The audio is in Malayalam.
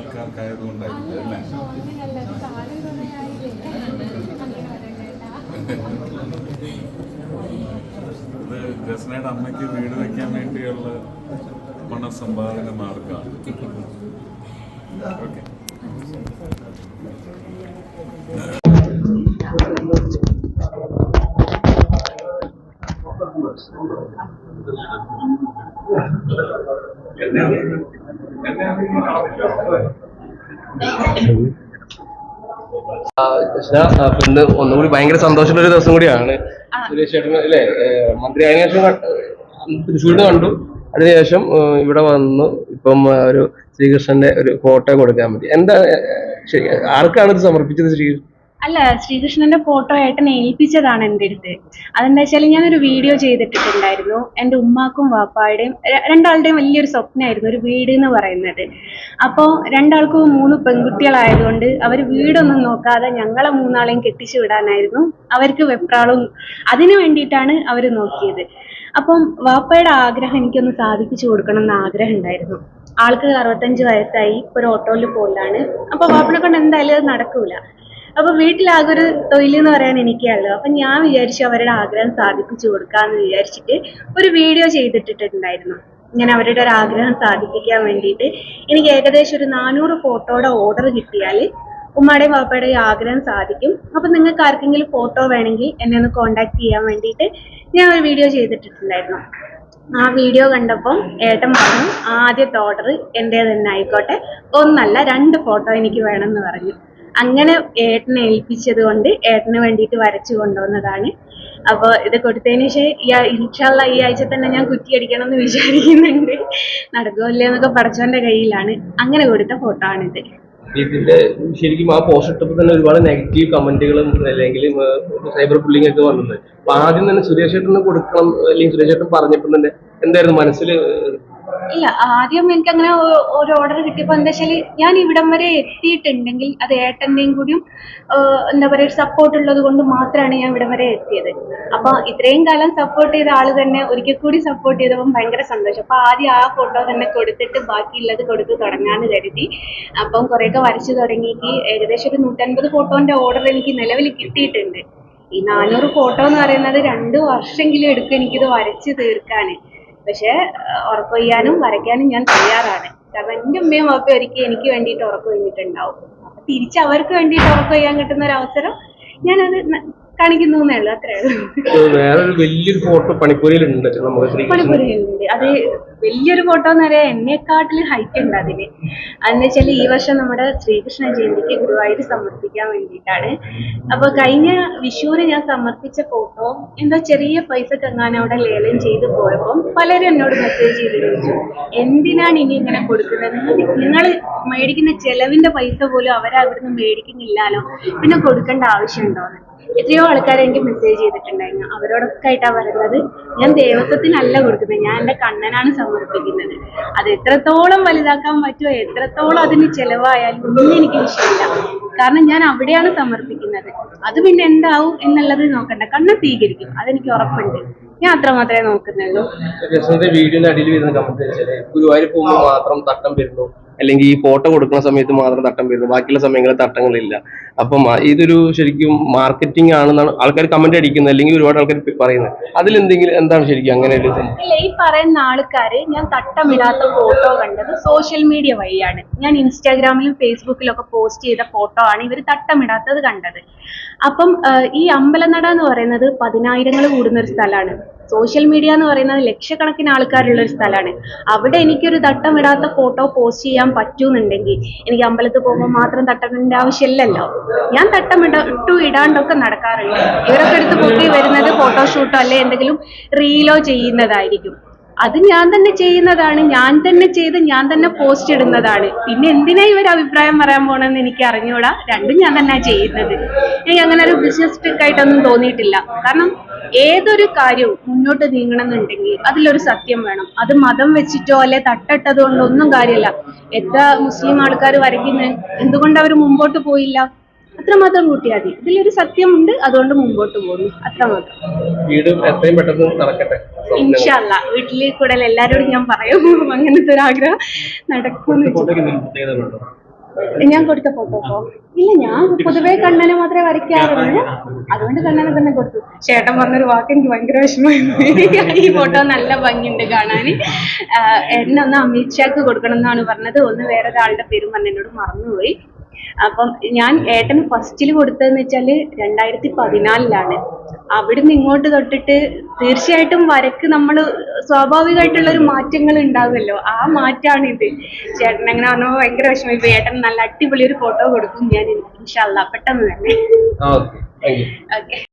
ആൾക്കാർക്കായതുകൊണ്ടായിരിക്കും ഇത് ജസ്നയുടെ അമ്മയ്ക്ക് വീട് വെക്കാൻ വേണ്ടിയുള്ള പണസമ്പാദന മാർഗമാണ്. ഓക്കെ, ഇന്ന് ഒന്നുകൂടി ഭയങ്കര സന്തോഷമുള്ള ഒരു ദിവസം കൂടിയാണ്. സുരേഷ് ചേട്ടൻ അല്ലേ മന്ത്രി ആയതിനു ശേഷം തൃശ്ശൂരിൽ കണ്ടു, അതിനുശേഷം ഇവിടെ വന്നു. ഇപ്പം ഒരു ശ്രീകൃഷ്ണന്റെ ഒരു ഫോട്ടോ കൊടുക്കാൻ പറ്റി. എന്താ ആർക്കാണ് ഇത് സമർപ്പിച്ചത്? അല്ല, ശ്രീകൃഷ്ണന്റെ ഫോട്ടോ ഏട്ടനെ ഏൽപ്പിച്ചതാണ് എൻ്റെ അടുത്ത്. അതെന്താ വെച്ചാൽ ഞാനൊരു വീഡിയോ ചെയ്തിട്ടിട്ടുണ്ടായിരുന്നു. എൻ്റെ ഉമ്മാക്കും വാപ്പായുടെയും രണ്ടാളുടെയും വലിയൊരു സ്വപ്നമായിരുന്നു ഒരു വീട് എന്ന് പറയുന്നത്. അപ്പോൾ രണ്ടാൾക്കും 3 പെൺകുട്ടികളായതുകൊണ്ട് അവർ വീടൊന്നും നോക്കാതെ ഞങ്ങളെ 3ആളെയും കെട്ടിച്ചു വിടാനായിരുന്നു അവർക്ക് വെപ്രാളും. അതിനു വേണ്ടിയിട്ടാണ് അവർ നോക്കിയത്. അപ്പം വാപ്പയുടെ ആഗ്രഹം എനിക്കൊന്ന് സാധിപ്പിച്ചു കൊടുക്കണം എന്ന് ആഗ്രഹം ഉണ്ടായിരുന്നു. ആൾക്ക് 65 വയസ്സായി, ഇപ്പോൾ ഒരു ഓട്ടോയിൽ പോലാണ്. അപ്പോൾ വാപ്പനെ കൊണ്ട് എന്തായാലും അത് നടക്കൂല. അപ്പൊ വീട്ടിലാകെ ഒരു തൊഴിൽ എന്ന് പറയാൻ എനിക്കുള്ളൂ. അപ്പൊ ഞാൻ വിചാരിച്ചു അവരുടെ ആഗ്രഹം സാധിപ്പിച്ചു കൊടുക്കാന്ന് വിചാരിച്ചിട്ട് ഒരു വീഡിയോ ചെയ്തിട്ടിട്ടുണ്ടായിരുന്നു. ഇങ്ങനെ അവരുടെ ഒരു ആഗ്രഹം സാധിപ്പിക്കാൻ വേണ്ടിയിട്ട് എനിക്ക് ഏകദേശം ഒരു 400 ഫോട്ടോയുടെ ഓർഡർ കിട്ടിയാൽ ഉമ്മയുടെയും വാപ്പയുടെയും ആഗ്രഹം സാധിക്കും. അപ്പൊ നിങ്ങൾക്ക് ആർക്കെങ്കിലും ഫോട്ടോ വേണമെങ്കിൽ എന്നെ ഒന്ന് കോണ്ടാക്ട് ചെയ്യാൻ വേണ്ടിയിട്ട് ഞാൻ ഒരു വീഡിയോ ചെയ്തിട്ടുണ്ടായിരുന്നു. ആ വീഡിയോ കണ്ടപ്പം ഏട്ടൻ പറഞ്ഞു ആദ്യത്തെ ഓർഡർ എൻ്റെ തന്നെ ആയിക്കോട്ടെ, 1 അല്ല 2 ഫോട്ടോ എനിക്ക് വേണമെന്ന് പറഞ്ഞു. അങ്ങനെ ഏട്ടനെ ഏൽപ്പിച്ചത് കൊണ്ട് ഏട്ടന് വേണ്ടിയിട്ട് വരച്ചു കൊണ്ടുവന്നതാണ്. അപ്പോൾ ഇത് കൊടുത്തതിന് ശേഷം ഇൻഷാല്ലാ ഈ ആഴ്ച തന്നെ ഞാൻ കുറ്റിയടിക്കണം എന്ന് വിചാരിക്കുന്നുണ്ട്. നടക്കുമല്ലേ എന്നൊക്കെ പടച്ചവന്റെ കയ്യിലാണ്. അങ്ങനെ കൊടുത്ത ഫോട്ടോ ആണിത്. ഇതിന്റെ ശരിക്കും ആ പോസ്റ്റ് ഇട്ടപ്പോൾ തന്നെ ഒരുപാട് നെഗറ്റീവ് കമന്റുകളും അല്ലെങ്കിൽ സൈബർ ബുള്ളിംഗ് ഒക്കെ വന്നത്. അപ്പൊ ആദ്യം തന്നെ സുരേഷ് ചേട്ടന് കൊടുക്കണം അല്ലെങ്കിൽ സുരേഷ് ചേട്ടൻ പറഞ്ഞപ്പോൾ തന്നെ എന്തായിരുന്നു മനസ്സിൽ? ഇല്ല, ആദ്യം എനിക്ക് അങ്ങനെ ഒരു ഓർഡർ കിട്ടിയപ്പോൾ എന്താ വെച്ചാൽ ഞാൻ ഇവിടം വരെ എത്തിയിട്ടുണ്ടെങ്കിൽ അത് ഏട്ടൻ്റെയും കൂടിയും എന്താ പറയുക സപ്പോർട്ട് ഉള്ളത് കൊണ്ട് മാത്രമാണ് ഞാൻ ഇവിടം വരെ എത്തിയത്. അപ്പൊ ഇത്രയും കാലം സപ്പോർട്ട് ചെയ്ത ആള് തന്നെ ഒരിക്കൽ കൂടി സപ്പോർട്ട് ചെയ്തപ്പോൾ ഭയങ്കര സന്തോഷം. അപ്പൊ ആദ്യം ആ ഫോട്ടോ തന്നെ കൊടുത്തിട്ട് ബാക്കിയുള്ളത് കൊടുത്ത് തുടങ്ങാന്ന് കരുതി. അപ്പം കുറെയൊക്കെ വരച്ചു തുടങ്ങിയിട്ട് ഏകദേശം ഒരു 150 ഫോട്ടോന്റെ ഓർഡർ എനിക്ക് നിലവിൽ കിട്ടിയിട്ടുണ്ട്. ഈ 400 ഫോട്ടോ എന്ന് പറയുന്നത് 2 വർഷമെങ്കിലും എടുക്കും എനിക്കിത് വരച്ച് തീർക്കാൻ. പക്ഷെ ഉറക്കൊയ്യാനും വരയ്ക്കാനും ഞാൻ തയ്യാറാണ്. കാരണം എൻ്റെ ഉമ്മയും വാപ്പയും ഒരിക്കലും എനിക്ക് വേണ്ടിയിട്ട് ഉറക്കൊഴിഞ്ഞിട്ടുണ്ടാവും. അപ്പൊ തിരിച്ച് അവർക്ക് വേണ്ടിയിട്ട് ഉറക്കൊയ്യാൻ കിട്ടുന്ന ഒരു അവസരം ഞാനത് കാണിക്കുന്നു എന്നേ ഉള്ളൂ, അത്രേ ഉള്ളൂ. വേറൊരു വലിയൊരു ഫോട്ടോ പണിപ്പുരയിലുണ്ട്. പണിപ്പുരയിലുണ്ട്. അത് വലിയൊരു ഫോട്ടോ എന്ന് പറയാൻ എന്നെക്കാട്ടിൽ ഹൈറ്റ് ഉണ്ട് അതിന്. അതെന്ന് വെച്ചാൽ ഈ വർഷം നമ്മുടെ ശ്രീകൃഷ്ണ ജയന്തിക്ക് ഗുരുവായൂർ സമർപ്പിക്കാൻ വേണ്ടിയിട്ടാണ്. അപ്പൊ കഴിഞ്ഞ വിഷുവിന് ഞാൻ സമർപ്പിച്ച ഫോട്ടോ എന്തോ ചെറിയ പൈസ കങ്ങാൻ അവിടെ ലേലം ചെയ്ത് പോയപ്പോൾ പലരും എന്നോട് മെസ്സേജ് ചെയ്ത് ചോദിച്ചു, എന്തിനാണ് ഇനി ഇങ്ങനെ കൊടുക്കുന്നത്? നിങ്ങൾ മേടിക്കുന്ന ചെലവിന്റെ പൈസ പോലും അവരവിടുന്ന് മേടിക്കുന്നില്ലല്ലോ, പിന്നെ കൊടുക്കേണ്ട ആവശ്യമുണ്ടോന്ന്. എത്രയോ ആൾക്കാരെ എനിക്ക് മെസ്സേജ് ചെയ്തിട്ടുണ്ടായിരുന്നു. അവരോടൊക്കെ ആയിട്ടാ പറയുന്നത്, ഞാൻ ദേവസ്വത്തിനല്ല കൊടുക്കുന്നത്, ഞാൻ എൻ്റെ കണ്ണനാണ് സമർപ്പിക്കുന്നത്. അത് എത്രത്തോളം വലുതാക്കാൻ പറ്റുമോ, എത്രത്തോളം അതിന് ചെലവായാലും ഒന്നും എനിക്ക് വിഷയമില്ല. കാരണം ഞാൻ അവിടെയാണ് സമർപ്പിക്കുന്നത്. അത് പിന്നെ എന്താവും എന്നുള്ളത് നോക്കണ്ട, കണ്ണൻ സ്വീകരിക്കും, അതെനിക്ക് ഉറപ്പുണ്ട്. ഞാൻ അത്ര മാത്രമേ നോക്കുന്നുള്ളൂ. ഗുരുവായൂർ പോകുമ്പോൾ മാത്രം തട്ടം വരുന്നു, അല്ലെങ്കിൽ ഈ ഫോട്ടോ കൊടുക്കുന്ന സമയത്ത് മാത്രം തട്ടം വരുന്നു, ബാക്കിയുള്ള സമയങ്ങളിൽ തട്ടങ്ങളില്ല. അപ്പം ഇതൊരു ശരിക്കും മാർക്കറ്റിംഗ് ആണെന്നാണ് ആൾക്കാർ കമന്റ് അടിക്കുന്നത്, അല്ലെങ്കിൽ ഒരുപാട് ആൾക്കാർ പറയുന്നത്. അതിലെന്തെങ്കിലും എന്താണ് ശരിക്കും അങ്ങനെ ഒരു ഇല്ല, ഈ പറയുന്ന ആൾക്കാര് ഞാൻ തട്ടമിടാത്ത ഫോട്ടോ കണ്ടത് സോഷ്യൽ മീഡിയ വഴിയാണ്. ഞാൻ ഇൻസ്റ്റാഗ്രാമിലും ഫേസ്ബുക്കിലും ഒക്കെ പോസ്റ്റ് ചെയ്ത ഫോട്ടോ ആണ് ഇവർ തട്ടമിടാത്തത് കണ്ടത്. അപ്പം ഈ അമ്പലനട എന്ന് പറയുന്നത് 10,000 കൂടുന്ന ഒരു സ്ഥലമാണ്. സോഷ്യൽ മീഡിയ എന്ന് പറയുന്നത് ലക്ഷക്കണക്കിന് ആൾക്കാരുള്ള ഒരു സ്ഥലമാണ്. അവിടെ എനിക്കൊരു തട്ടമിടാത്ത ഫോട്ടോ പോസ്റ്റ് ചെയ്യാൻ പറ്റൂന്നുണ്ടെങ്കിൽ എനിക്ക് അമ്പലത്തിൽ പോകുമ്പോൾ മാത്രം തട്ടമിടേണ്ട ആവശ്യമില്ലല്ലോ. ഞാൻ ഇടാണ്ടൊക്കെ നടക്കാറുണ്ട്. ഇവരൊക്കെ എടുത്ത് പൊക്കി വരുന്നത് ഫോട്ടോഷൂട്ടോ അല്ലെ എന്തെങ്കിലും റീലോ ചെയ്യുന്നതായിരിക്കും. അത് ഞാൻ തന്നെ ചെയ്യുന്നതാണ്, ഞാൻ തന്നെ ചെയ്ത് ഞാൻ തന്നെ പോസ്റ്റ് ഇടുന്നതാണ്. പിന്നെ എന്തിനാ ഇവർ അഭിപ്രായം പറയാൻ പോണെന്ന് എനിക്ക് അറിഞ്ഞൂടാ. രണ്ടും ഞാൻ തന്നെ ചെയ്യുന്നത്. എനിക്ക് അങ്ങനെ ഒരു ബിസിനസ് ട്രിക്കായിട്ടൊന്നും തോന്നിയിട്ടില്ല. കാരണം ഏതൊരു കാര്യവും മുന്നോട്ട് നീങ്ങണം എന്നുണ്ടെങ്കിൽ അതിലൊരു സത്യം വേണം. അത് മതം വെച്ചിട്ടോ അല്ലെ തട്ടിട്ടത് കൊണ്ടോ ഒന്നും കാര്യമില്ല. എത്ര മുസ്ലിം ആൾക്കാർ വരയ്ക്കുന്നത്, എന്തുകൊണ്ട് അവർ മുമ്പോട്ട് പോയില്ല? അത്രമാത്രം കൂട്ടിയാൽ മതി. ഇതിലൊരു സത്യമുണ്ട്, അതുകൊണ്ട് മുമ്പോട്ട് പോകുന്നു, അത്രമാത്രം. ഇൻഷാ അല്ലാ വീട്ടിൽ കൂടെ എല്ലാരോടും ഞാൻ പറയും അങ്ങനത്തെ ഒരു ആഗ്രഹം നടക്കും. ഞാൻ കൊടുത്ത ഫോട്ടോക്കോ ഇല്ല, ഞാൻ പൊതുവേ കണ്ണനെ മാത്രമേ വരയ്ക്കാറുള്ളൂ, അതുകൊണ്ട് കണ്ണനെ തന്നെ കൊടുത്തു. ചേട്ടൻ പറഞ്ഞൊരു വാക്ക് എനിക്ക് ഭയങ്കര വിഷമമായി. ഈ ഫോട്ടോ നല്ല ഭംഗിയുണ്ട് കാണാൻ, എന്നെ ഒന്ന് അമിത്ഷാക്ക് കൊടുക്കണം എന്നാണ് പറഞ്ഞത്. ഒന്ന് വേറൊരാളുടെ പേരും പറഞ്ഞ എന്നോട് മറന്നുപോയി. അപ്പം ഞാൻ ഏട്ടന് ഫസ്റ്റിൽ കൊടുത്തതെന്ന് വെച്ചാല് 2014 അവിടുന്ന് ഇങ്ങോട്ട് തൊട്ടിട്ട് തീർച്ചയായിട്ടും വരക്ക് നമ്മൾ സ്വാഭാവികമായിട്ടുള്ളൊരു മാറ്റങ്ങൾ ഉണ്ടാവുമല്ലോ, ആ മാറ്റാണിത്. ചേട്ടൻ അങ്ങനെ പറഞ്ഞപ്പോൾ ഭയങ്കര വിഷമം. ഇപ്പൊ ഏട്ടൻ നല്ല അടിപൊളി ഒരു ഫോട്ടോ കൊടുക്കും ഞാൻ, ഇൻഷാ അല്ലാ പെട്ടെന്ന് തന്നെ. Okay, thank you. ഓക്കെ.